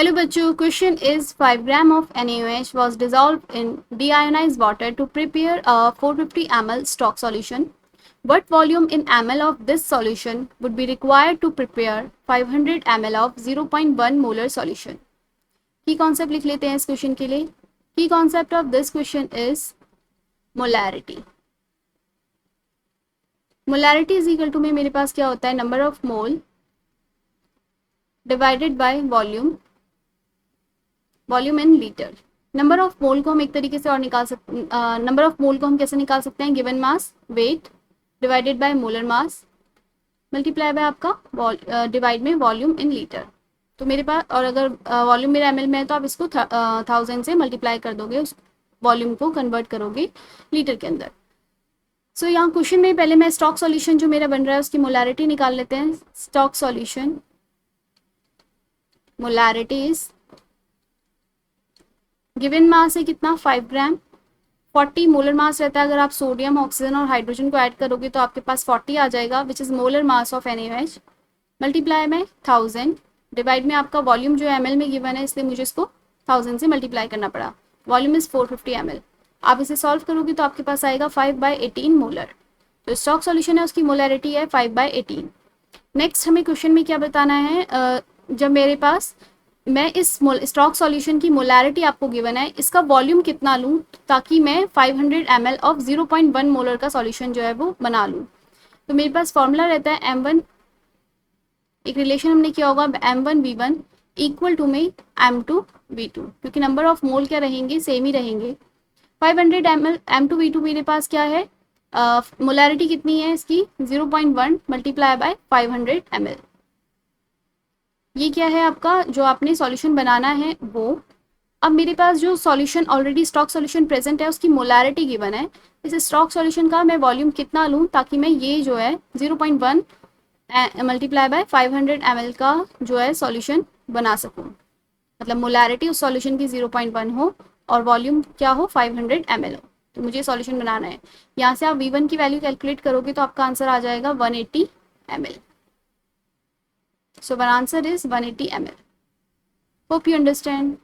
Hello बच्चों, question is 5 gram of NaOH was dissolved in deionized water to prepare a 450 ml stock solution. What volume in ml of this solution would be required to prepare 500 ml of 0.1 molar solution? की concept लिख लेते हैं इस question के लिए. की concept of this question is molarity. Molarity is equal to में मेरे पास क्या होता है, number of mole divided by volume in litre. Number of mole को हम एक तरीके से और निकाल सकते, नंबर ऑफ मोल को हम कैसे निकाल सकते हैं, given mass weight divided by molar mass multiply by आपका डिवाइड में वॉल्यूम इन लीटर. तो मेरे पास, और अगर वॉल्यूम मेरा ml में है तो आप इसको 1000 से मल्टीप्लाई कर दोगे, उस वॉल्यूम को कन्वर्ट करोगे लीटर के अंदर. सो यहाँ क्वेश्चन में पहले मैं स्टॉक सॉल्यूशन जो मेरा बन रहा है उसकी मोलैरिटी निकाल लेते हैं. Stock solution molarity is given mass है कितना, 5 ग्राम. 40 मोलर मास रहता है. अगर आप सोडियम, ऑक्सीजन और हाइड्रोजन को ऐड करोगे तो आपके पास 40 आ जाएगा, which is molar mass of NaOH multiply में 1000 डिवाइड में आपका वॉल्यूम जो ml में गिवन है, इसलिए मुझे इसको 1000 से मल्टीप्लाई करना पड़ा. Volume is 450 ml. आप इसे सॉल्व करोगे तो आपके पास आएगा 5/18 मोलर. तो स्टॉक सॉल्यूशन है उसकी मोलैरिटी है 5/18. नेक्स्ट हमें क्वेश्चन में क्या बताना है, जब मेरे पास मैं इस स्टॉक सॉल्यूशन की मोलैरिटी आपको गिवन है, इसका वॉल्यूम कितना लूँ ताकि मैं 500 ml ऑफ 0.1 मोलर का सॉल्यूशन जो है वो बना लूँ. तो मेरे पास फॉर्मूला रहता है M1, एक रिलेशन हमने किया होगा M1V1 इक्वल टू में M2V2, क्योंकि नंबर ऑफ मोल क्या रहेंगे, सेम ही रहेंगे. 500 ml M2V2 मेरे पास क्या है, मोलैरिटी कितनी है इसकी 0.1 मल्टीप्लाई बाय 500 ml. ये क्या है आपका जो आपने सॉल्यूशन बनाना है वो. अब मेरे पास जो solution already stock solution present है उसकी मोलैरिटी गिवन है. इस स्टॉक सॉल्यूशन का मैं वॉल्यूम कितना लूँ ताकि मैं ये जो है 0.1 मल्टीप्लाई बाय 500 ml का जो है सॉल्यूशन बना सकूँ. मतलब मोलैरिटी उस सॉल्यूशन की 0.1 हो और वॉल्यूम क्या हो, 500 ml हो. तो मुझे सॉल्यूशन बनाना है. यहाँ से आप V1 की वैल्यू कैलकुलेट करोगे तो आपका आंसर आ जाएगा 180 ml. So our answer is 180 ml. Hope you understand.